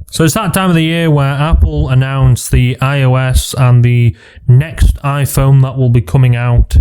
So it's that time of the year where Apple announced the iOS and the next iPhone that will be coming out.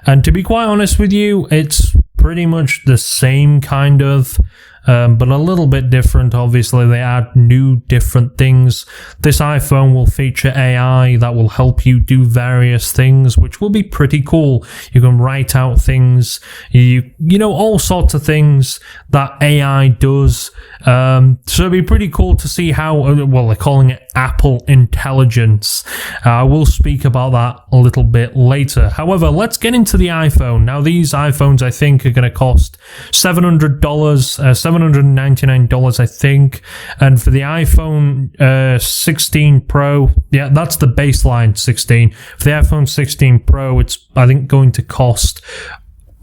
And to be quite honest with you, it's pretty much the same kind of, but a little bit different. Obviously, they add new different things. This iPhone will feature AI that will help you do various things, which will be pretty cool. You can write out things, you know, all sorts of things that AI does. So it'd be pretty cool to see how, well, they're calling it Apple Intelligence. I will speak about that a little bit later. However, let's get into the iPhone. Now, these iPhones, I think, are going to cost $700, $799, I think. And for the iPhone 16 Pro, yeah, that's the baseline 16. For the iPhone 16 Pro, it's, I think, going to cost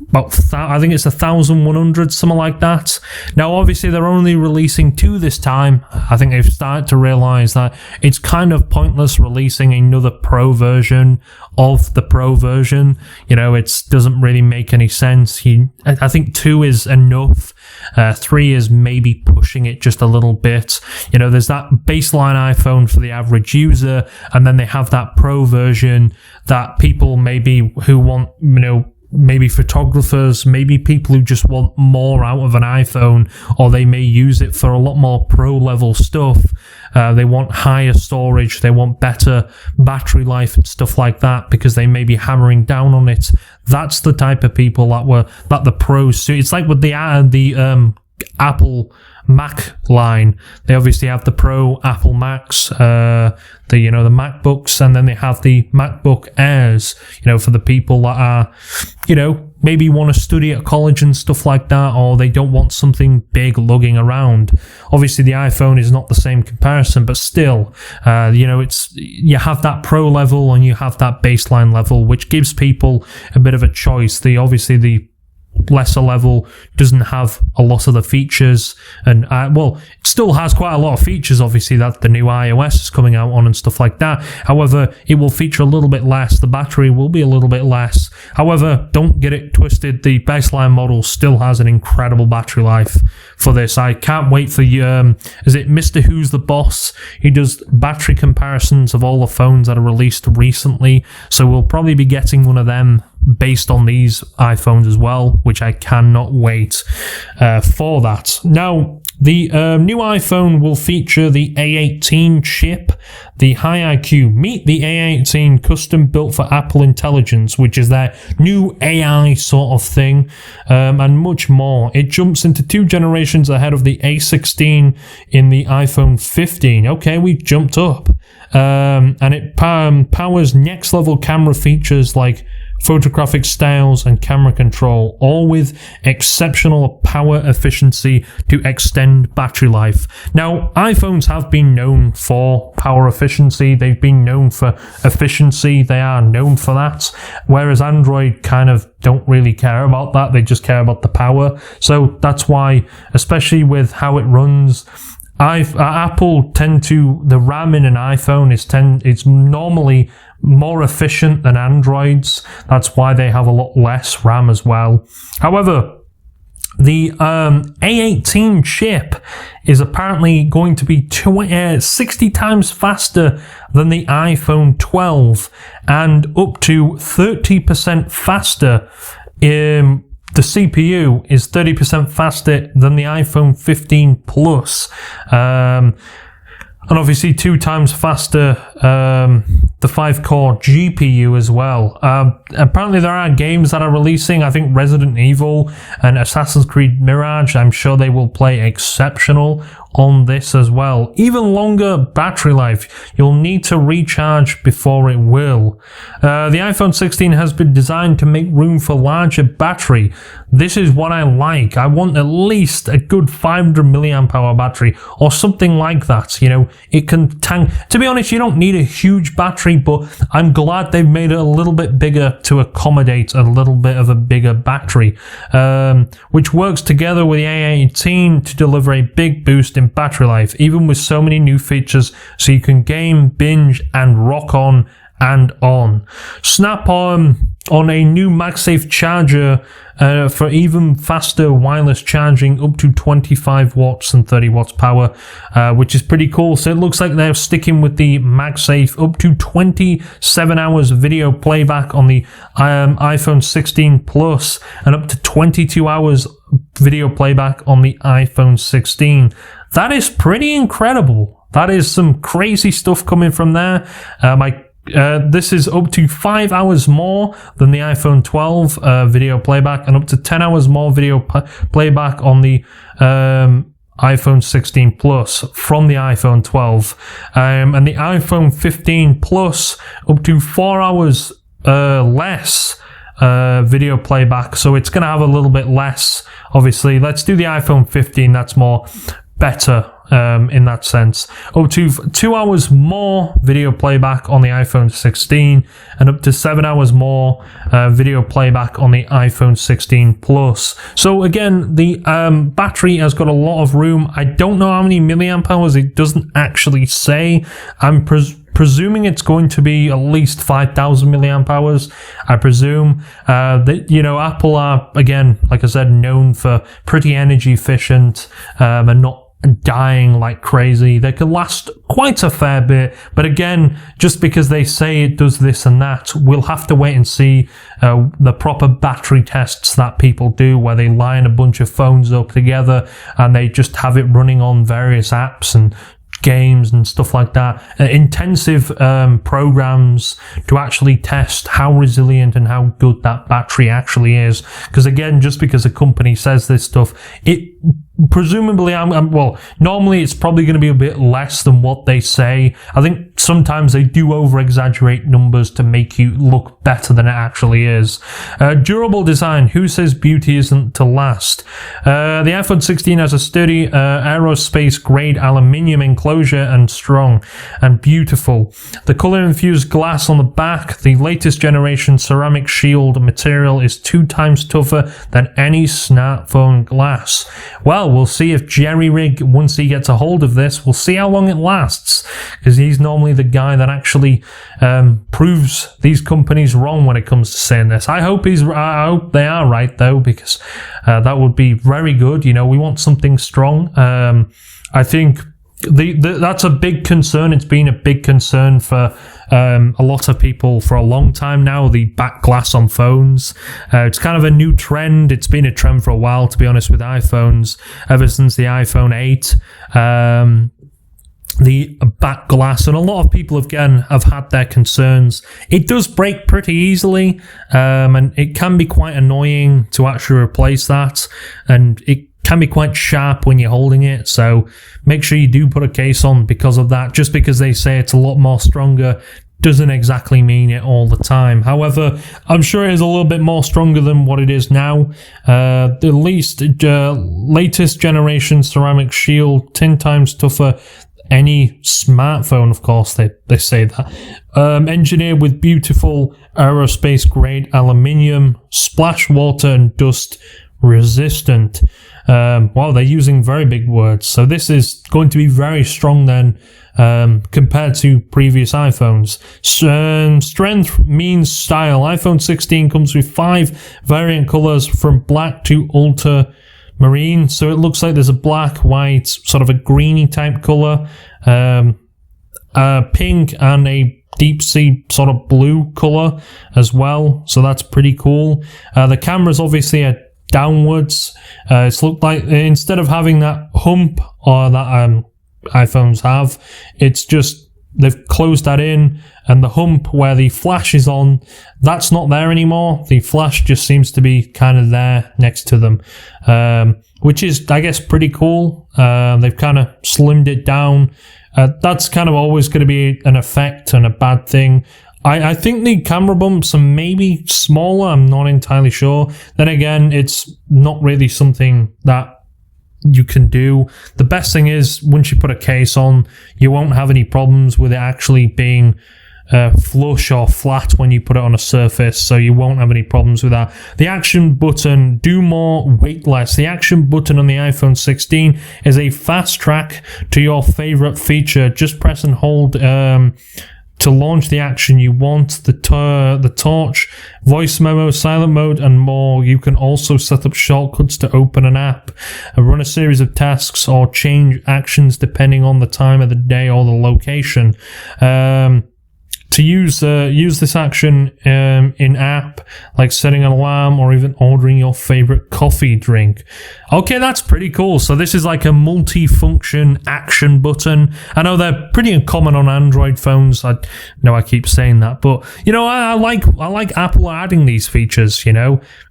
about, I think it's 1,100, something like that. Now, obviously, they're only releasing two this time. I think they've started to realize that it's kind of pointless releasing another Pro version of the Pro version. You know, it doesn't really make any sense. I think 2 is enough. 3 is maybe pushing it just a little bit. You know, there's that baseline iPhone for the average user, and then they have that Pro version that people maybe who want, you know, maybe photographers, maybe people who just want more out of an iPhone, or they may use it for a lot more pro level stuff. They want higher storage, they want better battery life and stuff like that, because they may be hammering down on it. That's the type of people that the pros suit. It's like with the Apple Mac line. They obviously have the Pro Apple Macs, the MacBooks, and then they have the MacBook Airs, you know, for the people that are, you know, maybe want to study at college and stuff like that, or they don't want something big lugging around. Obviously, the iPhone is not the same comparison, but still, you know, you have that Pro level and you have that baseline level, which gives people a bit of a choice. The lesser level doesn't have a lot of the features, and it still has quite a lot of features, obviously, that the new iOS is coming out on and stuff like that. However, it will feature a little bit less. The battery will be a little bit less. However, don't get it twisted, the baseline model still has an incredible battery life for this. I can't wait for is it Mr. Who's the Boss? He does battery comparisons of all the phones that are released recently, so we'll probably be getting one of them based on these iPhones as well, which I cannot wait for that. Now, the new iPhone will feature the A18 chip, the HiIQ. Meet the A18 custom built for Apple Intelligence, which is their new AI sort of thing, and much more. It jumps into 2 generations ahead of the A16 in the iPhone 15. Okay, we've jumped up. And it powers next level camera features like photographic styles and camera control, all with exceptional power efficiency to extend battery life. Now, iPhones have been known for power efficiency. They've been known for efficiency. They are known for that. Whereas Android kind of don't really care about that. They just care about the power. So that's why, especially with how it runs, Apple the RAM in an iPhone is normally more efficient than Android's. That's why they have a lot less RAM as well. However, the A18 chip is apparently going to be 60 times faster than the iPhone 12 and up to 30% faster. The CPU is 30% faster than the iPhone 15 Plus. And obviously 2 times faster, the 5-core GPU as well. Apparently there are games that are releasing, I think Resident Evil and Assassin's Creed Mirage. I'm sure they will play exceptional on this as well. Even longer battery life. You'll need to recharge before it will. The iPhone 16 has been designed to make room for larger battery. This is what I like. I want at least a good 500 milliamp hour battery or something like that. You know, it can tank. To be honest, you don't need a huge battery, but I'm glad they've made it a little bit bigger to accommodate a little bit of a bigger battery, which works together with the A18 to deliver a big boost in battery life, even with so many new features, so you can game, binge, and rock on and on. Snap on a new MagSafe charger for even faster wireless charging, up to 25 watts and 30 watts power, which is pretty cool. So it looks like they're sticking with the MagSafe, up to 27 hours video playback on the iPhone 16 Plus, and up to 22 hours video playback on the iPhone 16. That is pretty incredible. That is some crazy stuff coming from there. This is up to 5 hours more than the iPhone 12 video playback, and up to 10 hours more video playback on the iPhone 16 Plus from the iPhone 12. And the iPhone 15 Plus, up to 4 hours less video playback. So it's going to have a little bit less, obviously. Let's do the iPhone 15. That's more better in that sense. Up to 2 hours more video playback on the iPhone 16, and up to 7 hours more video playback on the iPhone 16 Plus. So again, the battery has got a lot of room. I don't know how many milliamp hours, it doesn't actually say. I'm presuming it's going to be at least 5,000 milliamp hours. I presume that, Apple are, again, like I said, known for pretty energy efficient and not dying like crazy. They can last quite a fair bit, but again, just because they say it does this and that, we'll have to wait and see the proper battery tests that people do, where they line a bunch of phones up together and they just have it running on various apps and games and stuff like that, intensive programs to actually test how resilient and how good that battery actually is. Because again, just because a company says this stuff, it presumably, normally it's probably going to be a bit less than what they say. I think sometimes they do over-exaggerate numbers to make you look better than it actually is. Durable design. Who says beauty isn't to last? The iPhone 16 has a sturdy aerospace-grade aluminium enclosure and strong and beautiful. The color-infused glass on the back, the latest generation ceramic shield material, is 2 times tougher than any smartphone glass. Well, we'll see if Jerry Rig, once he gets a hold of this, we'll see how long it lasts, because he's normally the guy that actually proves these companies wrong when it comes to saying this. I hope they are right, though, because that would be very good. We want something strong. I think that's a big concern. It's been a big concern for a lot of people for a long time now, the back glass on phones. It's kind of a new trend. It's been a trend for a while, to be honest, with iPhones, ever since the iPhone 8. The back glass, and a lot of people again have had their concerns. It does break pretty easily, and it can be quite annoying to actually replace that, and it can be quite sharp when you're holding it, so make sure you do put a case on because of that. Just because they say it's a lot more stronger doesn't exactly mean it all the time. However, I'm sure it is a little bit more stronger than what it is now. The latest generation ceramic shield, 10 times tougher any smartphone, of course, they say that. Engineered with beautiful aerospace grade aluminium, splash water and dust resistant. Wow, they're using very big words. So this is going to be very strong then, compared to previous iPhones. Strength means style. iPhone 16 comes with 5 variant colors from black to ultramarine. So it looks like there's a black, white, sort of a greeny type color, pink, and a deep sea sort of blue color as well. So that's pretty cool. The camera's obviously a downwards. It's looked like instead of having that hump or that iPhones have, it's just they've closed that in, and the hump where the flash is on, that's not there anymore. The flash just seems to be kind of there next to them, which is, I guess, pretty cool. They've kind of slimmed it down. That's kind of always going to be an effect and a bad thing. I think the camera bumps are maybe smaller. I'm not entirely sure. Then again, it's not really something that you can do. The best thing is, once you put a case on, you won't have any problems with it actually being flush or flat when you put it on a surface, so you won't have any problems with that. The action button, do more, wait less. The action button on the iPhone 16 is a fast track to your favorite feature. Just press and hold to launch the action you want, the torch, voice memo, silent mode, and more. You can also set up shortcuts to open an app, run a series of tasks, or change actions depending on the time of the day or the location. To use this action in app, like setting an alarm or even ordering your favorite coffee drink. Okay, that's pretty cool. So this is like a multi-function action button. I know they're pretty common on Android phones. I know I keep saying that, but I like Apple adding these features.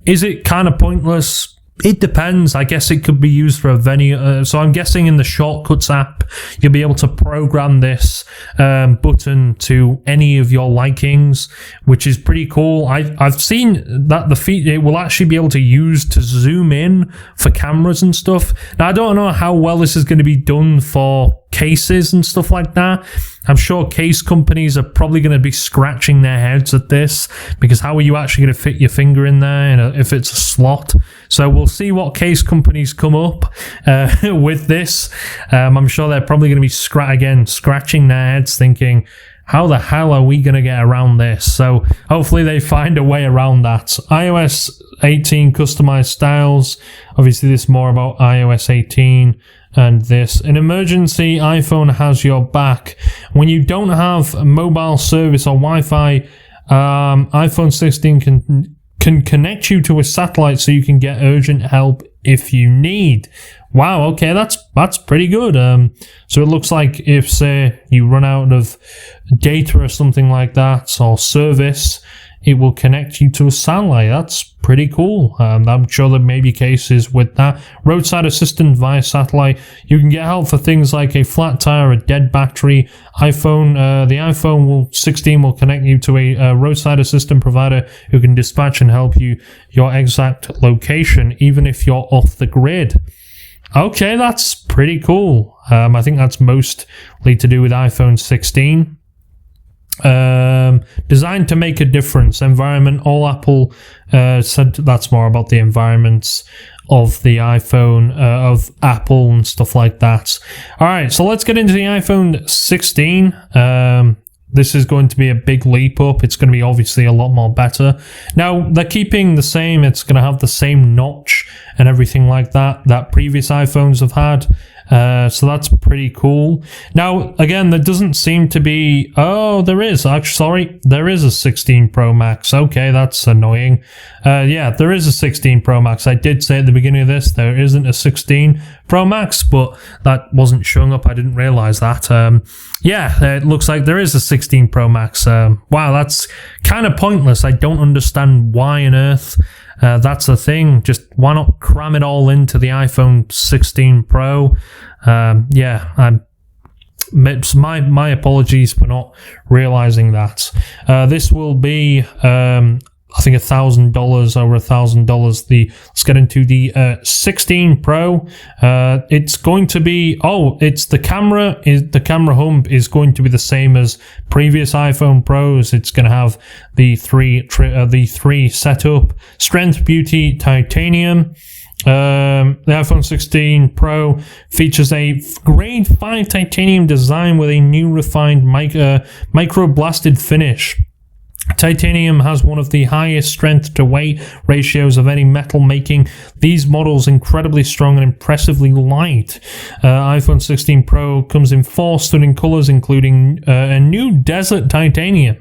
Is it kind of pointless? It depends. I guess it could be used for a venue. So I'm guessing in the Shortcuts app, you'll be able to program this button to any of your likings, which is pretty cool. I've seen that it will actually be able to use to zoom in for cameras and stuff. Now, I don't know how well this is going to be done for cases and stuff like that. I'm sure case companies are probably going to be scratching their heads at this, because how are you actually going to fit your finger in there if it's a slot? So we'll see what case companies come up with this. I'm sure they're probably going to be scratching their heads thinking, how the hell are we going to get around this? So hopefully they find a way around that. iOS 18 customized styles. Obviously this is more about iOS 18. And this, an emergency, iPhone has your back. When you don't have mobile service or Wi-Fi, iPhone 16 can connect you to a satellite so you can get urgent help if you need. Wow, okay, that's pretty good. So it looks like if, say, you run out of data or something like that, or service, it will connect you to a satellite. That's pretty cool. I'm sure there may be cases with that. Roadside assistant via satellite. You can get help for things like a flat tire, a dead battery. The iPhone 16 will connect you to a roadside assistant provider who can dispatch and help you your exact location, even if you're off the grid. Okay, that's pretty cool. I think that's mostly to do with iPhone 16. Designed to make a difference. Environment, all Apple said that's more about the environments of the iPhone, of Apple and stuff like that. Alright, so let's get into the iPhone 16. This is going to be a big leap up. It's going to be obviously a lot more better. Now, they're keeping the same. It's going to have the same notch and everything like that previous iPhones have had. So that's pretty cool. Now, again, there doesn't seem to be... Oh, there is. Actually, sorry. There is a 16 Pro Max. Okay, that's annoying. Yeah, there is a 16 Pro Max. I did say at the beginning of this, there isn't a 16 Pro Max, but that wasn't showing up. I didn't realize that. Yeah, it looks like there is a 16 Pro Max. Wow, that's kind of pointless. I don't understand why on earth... that's the thing. Just why not cram it all into the iPhone 16 Pro? My apologies for not realizing that. This will be, I think $1,000, over $1,000. Let's get into the 16 Pro. It's going to be the camera hub is going to be the same as previous iPhone Pros. It's going to have the three setup: strength, beauty, titanium. The iPhone 16 Pro features a grade 5 titanium design with a new refined micro-blasted finish. Titanium has one of the highest strength to weight ratios of any metal, making these models incredibly strong and impressively light. iPhone 16 Pro comes in 4 stunning colors, including a new desert titanium.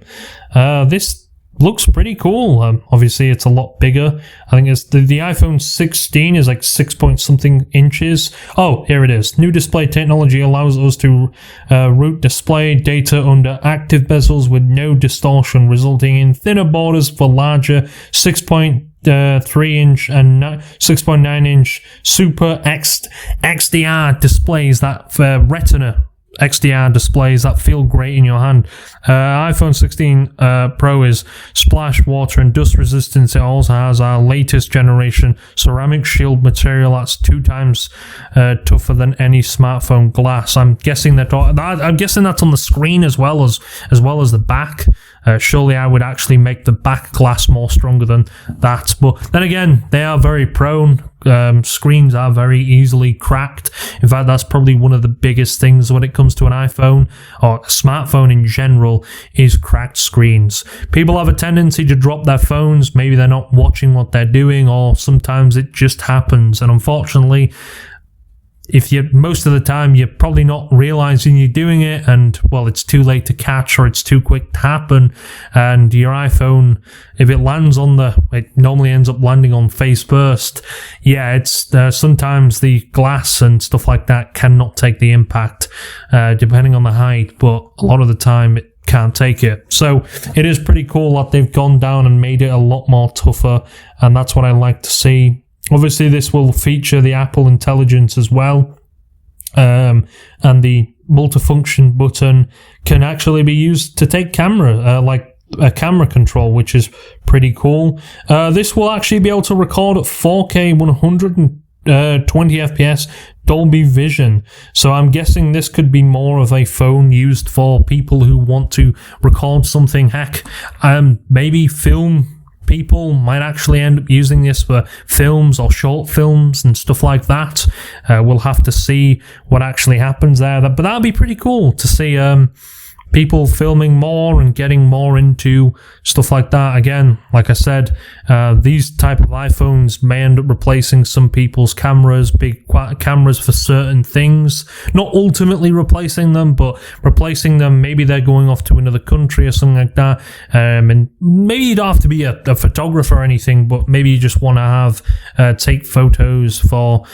This looks pretty cool. Obviously, it's a lot bigger. I think it's the iPhone 16 is like 6 point something inches. Oh, here it is. New display technology allows us to route display data under active bezels with no distortion, resulting in thinner borders for larger 6.3 inch and 6.9 inch Super XDR displays that Retina XDR displays that feel great in your hand. iPhone 16 Pro is splash, water and dust resistant. It also has our latest generation ceramic shield material that's 2 times tougher than any smartphone glass. I'm guessing that's on the screen as well as the back. Surely I would actually make the back glass more stronger than that. But then again, they are very prone screens are very easily cracked. In fact, that's probably one of the biggest things when it comes to an iPhone or a smartphone in general is cracked screens. People have a tendency to drop their phones. Maybe they're not watching what they're doing, or sometimes it just happens. And unfortunately, most of the time you're probably not realizing you're doing it, and well, it's too late to catch or it's too quick to happen, and your iPhone, if it lands it normally ends up landing on face first. Yeah, it's sometimes the glass and stuff like that cannot take the impact, depending on the height, but a lot of the time it can't take it. So it is pretty cool that they've gone down and made it a lot more tougher, and that's what I like to see. Obviously, this will feature the Apple Intelligence as well, and the multifunction button can actually be used to take camera, like a camera control, which is pretty cool. This will actually be able to record at 4K 120 FPS Dolby Vision. So I'm guessing this could be more of a phone used for people who want to record something. Heck, maybe film. People might actually end up using this for films or short films and stuff like that. We'll have to see what actually happens there. But that'd be pretty cool to see people filming more and getting more into stuff like that. Again, like I said, these type of iPhones may end up replacing some people's cameras, big cameras for certain things. Not ultimately replacing them, but replacing them. Maybe they're going off to another country or something like that. And maybe you don't have to be a photographer or anything, but maybe you just want to have take photos for,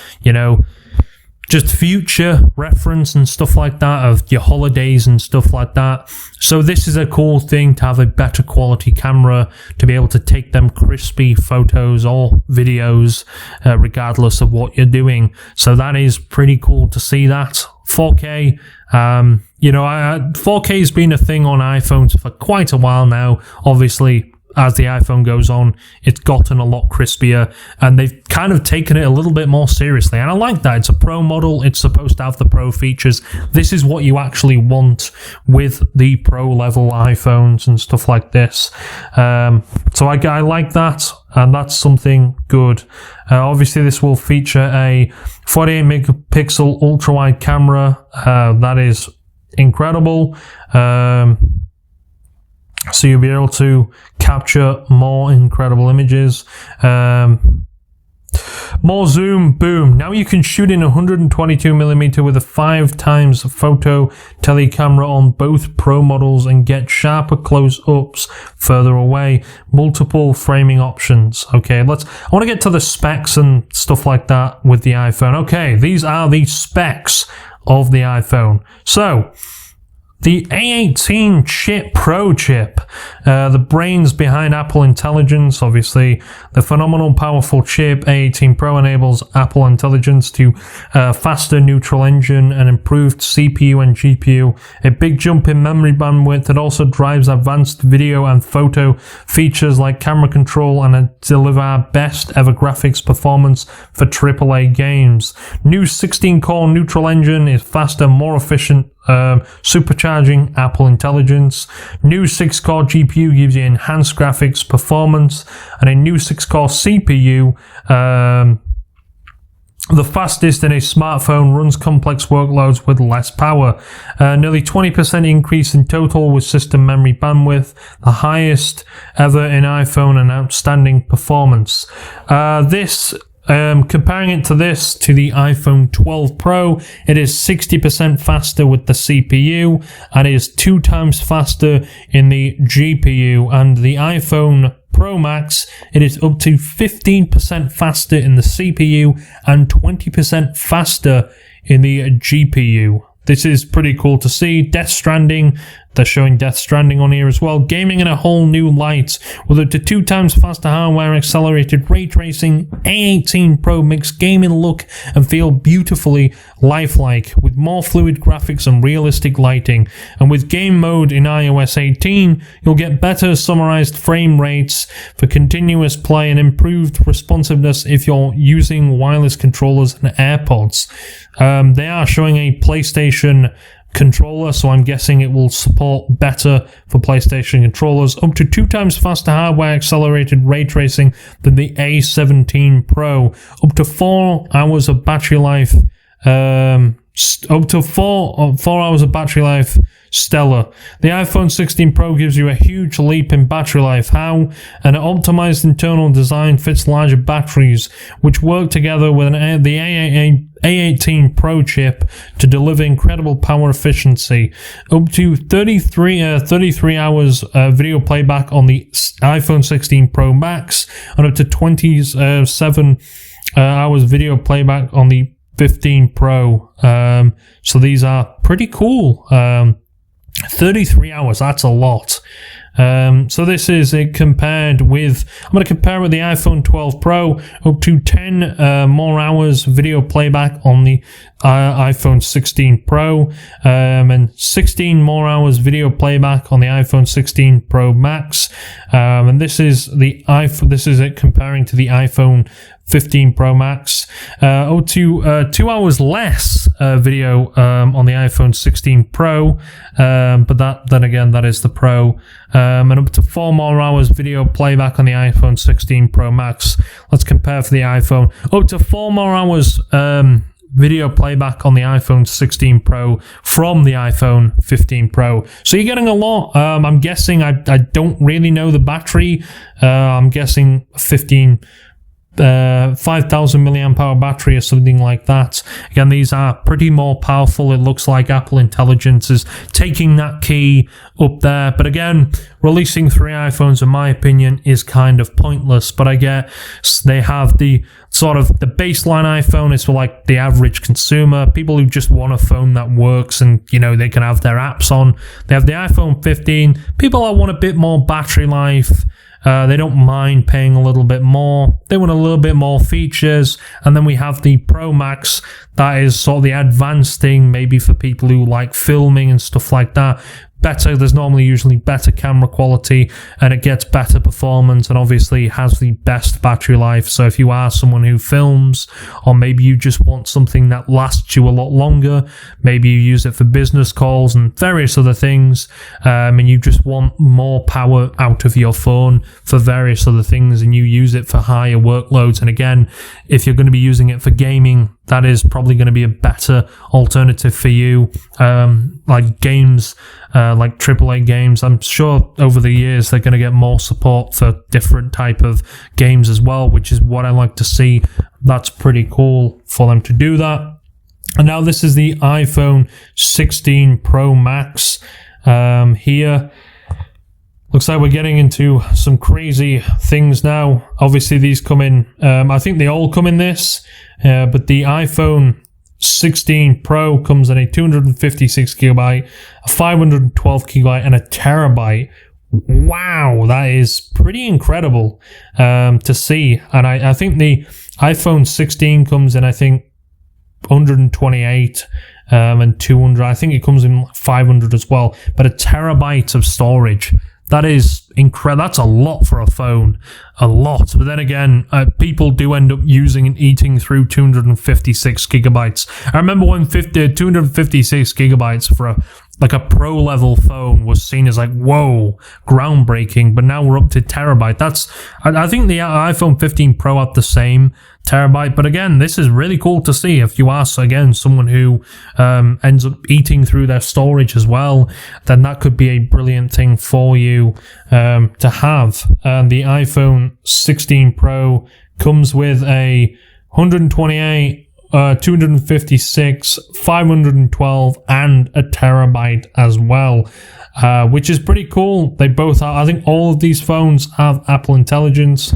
just future reference and stuff like that of your holidays and stuff like that. So this is a cool thing to have a better quality camera to be able to take them crispy photos or videos, regardless of what you're doing. So that is pretty cool to see that. 4K, 4K has been a thing on iPhones for quite a while now. Obviously, as the iPhone goes on, it's gotten a lot crispier, and they've kind of taken it a little bit more seriously. And I like that. It's a Pro model. It's supposed to have the Pro features. This is what you actually want with the Pro level iPhones and stuff like this. So I like that, and that's something good. Obviously, this will feature a 48 megapixel ultra wide camera. That is incredible. So you'll be able to capture more incredible images. More zoom, boom. Now you can shoot in 122mm with a 5x photo telecamera on both Pro models and get sharper close-ups further away. Multiple framing options. Okay, I want to get to the specs and stuff like that with the iPhone. Okay, these are the specs of the iPhone. So, the A18 chip, Pro chip, the brains behind Apple Intelligence, obviously. The phenomenal powerful chip, A18 Pro, enables Apple Intelligence to faster neutral engine and improved CPU and GPU. A big jump in memory bandwidth that also drives advanced video and photo features like camera control and deliver best ever graphics performance for AAA games. New 16-core neutral engine is faster, more efficient, supercharging Apple Intelligence. New 6-core GPU gives you enhanced graphics performance, and a new 6-core CPU, the fastest in a smartphone, runs complex workloads with less power. Nearly 20% increase in total with system memory bandwidth, the highest ever in iPhone, and outstanding performance. Comparing it to the iPhone 12 Pro, it is 60% faster with the CPU, and it is 2 times faster in the GPU. And the iPhone Pro Max, it is up to 15% faster in the CPU and 20% faster in the GPU. This is pretty cool to see. Death Stranding, they're showing Death Stranding on here as well. Gaming in a whole new light. With up to 2 times faster hardware, accelerated ray tracing, A18 Pro makes gaming look and feel beautifully lifelike, with more fluid graphics and realistic lighting. And with game mode in iOS 18, you'll get better summarized frame rates for continuous play and improved responsiveness if you're using wireless controllers and AirPods. They are showing a PlayStation controller, so I'm guessing it will support better for PlayStation controllers. Up to 2 times faster hardware accelerated ray tracing than the A17 Pro. Up to 4 hours of battery life. Up to 4 hours of battery life. Stellar. The iPhone 16 Pro gives you a huge leap in battery life. How? An optimized internal design fits larger batteries, which work together with the A18 Pro chip to deliver incredible power efficiency. Up to 33 hours video playback on the iPhone 16 Pro Max, and up to 27 hours video playback on the 15 Pro. So these are pretty cool. 33 hours, that's a lot. So this is it compared with, I'm going to compare it with the iPhone 12 Pro, up to 10 more hours video playback on the iPhone 16 Pro, and 16 more hours video playback on the iPhone 16 Pro Max. And this is it comparing to the iPhone 15 Pro Max. Up to 2 hours less video on the iPhone 16 Pro, but then again, that is the Pro. And up to 4 more hours video playback on the iPhone 16 Pro Max. Let's compare for the iPhone. Up to 4 more hours video playback on the iPhone 16 Pro from the iPhone 15 Pro. So you're getting a lot. I'm guessing, I don't really know the battery. I'm guessing 5,000 milliamp hour battery or something like that. Again, these are pretty more powerful. It looks like Apple Intelligence is taking that key up there. But again, releasing 3 iPhones, in my opinion, is kind of pointless. But I get they have the sort of the baseline iPhone is for like the average consumer, people who just want a phone that works and, you know, they can have their apps on. They have the iPhone 15. People that want a bit more battery life. They don't mind paying a little bit more. They want a little bit more features. And then we have the Pro Max. That is sort of the advanced thing, maybe for people who like filming and stuff like that. There's usually better camera quality, and it gets better performance, and obviously has the best battery life. So if you are someone who films, or maybe you just want something that lasts you a lot longer, maybe you use it for business calls and various other things, and you just want more power out of your phone for various other things, and you use it for higher workloads. And again, if you're going to be using it for gaming, that is probably going to be a better alternative for you. Like games, like AAA games, I'm sure over the years they're going to get more support for different type of games as well, which is what I like to see. That's pretty cool for them to do that. And now this is the iPhone 16 Pro Max here. Looks like we're getting into some crazy things now. Obviously, these come in, I think they all come in this, but the iPhone 16 Pro comes in a 256 gigabyte, a 512 gigabyte, and a terabyte. Wow, that is pretty incredible to see. And I think the iPhone 16 comes in, I think, 128 and 200. I think it comes in 500 as well, but a terabyte of storage. That is incredible. That's a lot for a phone. A lot. But then again, people do end up using and eating through 256 gigabytes. I remember when 256 gigabytes for a pro level phone was seen as like, whoa, groundbreaking. But now we're up to terabyte. I think the iPhone 15 Pro had the same terabyte. But again, this is really cool to see. If you are, again, someone who ends up eating through their storage as well, then that could be a brilliant thing for you to have. And the iPhone 16 Pro comes with a 128, 256, 512, and a terabyte as well, which is pretty cool. They both are. I think all of these phones have Apple Intelligence.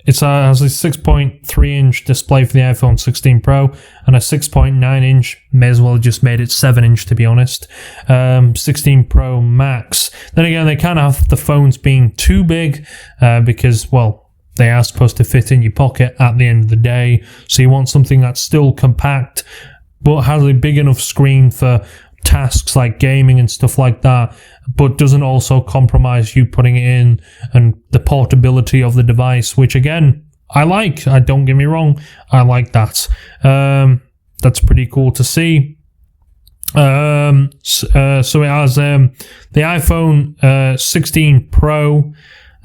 It has a 6.3-inch display for the iPhone 16 Pro and a 6.9-inch, may as well have just made it 7-inch to be honest, 16 Pro Max. Then again, they kind of have the phones being too big because, well, they are supposed to fit in your pocket at the end of the day. So you want something that's still compact but has a big enough screen for tasks like gaming and stuff like that, but doesn't also compromise you putting it in and the portability of the device, which again, I like. Don't get me wrong, I like that. That's pretty cool to see. So it has the iPhone 16 Pro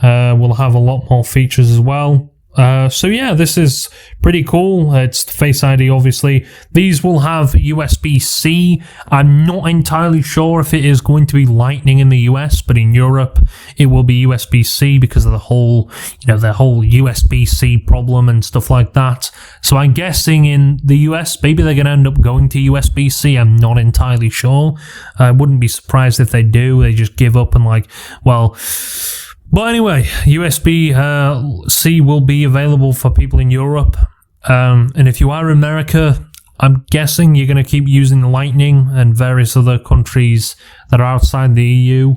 will have a lot more features as well. So yeah, this is pretty cool. It's Face ID, obviously. These will have USB-C. I'm not entirely sure if it is going to be Lightning in the US, but in Europe it will be USB-C because of the whole USB-C problem and stuff like that. So I'm guessing in the US, maybe they're going to end up going to USB-C. I'm not entirely sure. I wouldn't be surprised if they do. They just give up and But anyway, USB-C will be available for people in Europe. And if you are in America, I'm guessing you're going to keep using Lightning and various other countries that are outside the EU.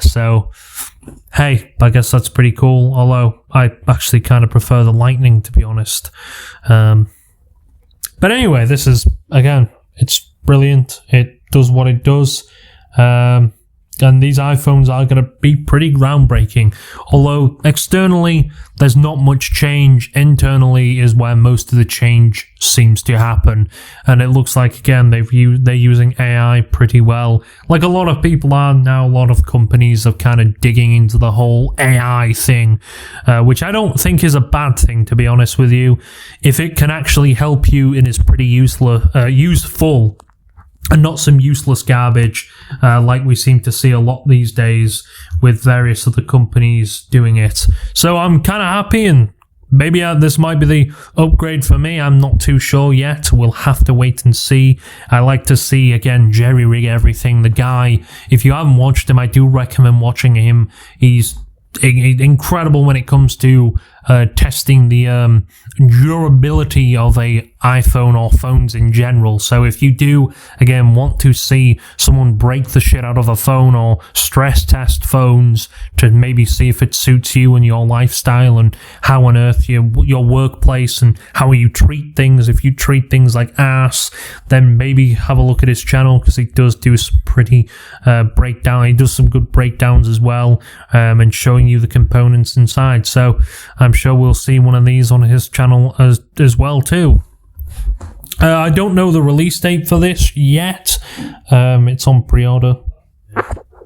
So, hey, I guess that's pretty cool. Although I actually kind of prefer the Lightning, to be honest. But anyway, this is, again, it's brilliant. It does what it does. And these iPhones are going to be pretty groundbreaking. Although externally, there's not much change. Internally is where most of the change seems to happen. And it looks like, again, they're using AI pretty well. Like a lot of people are now, a lot of companies are kind of digging into the whole AI thing, which I don't think is a bad thing, to be honest with you. If it can actually help you and is pretty useful, and not some useless garbage like we seem to see a lot these days with various other companies doing it. So I'm kind of happy, and maybe this might be the upgrade for me. I'm not too sure yet. We'll have to wait and see. I like to see, again, Jerry Rig Everything. The guy, if you haven't watched him, I do recommend watching him. He's incredible when it comes to testing the durability of a iPhone or phones in general. So if you do, again, want to see someone break the shit out of a phone or stress test phones to maybe see if it suits you and your lifestyle and how on earth your workplace and how you treat things, if you treat things like ass, then maybe have a look at his channel, because he does do some pretty breakdown. He does some good breakdowns as well, and showing you the components inside. So I'm sure we'll see one of these on his channel as well too. I don't know the release date for this yet. It's on pre-order,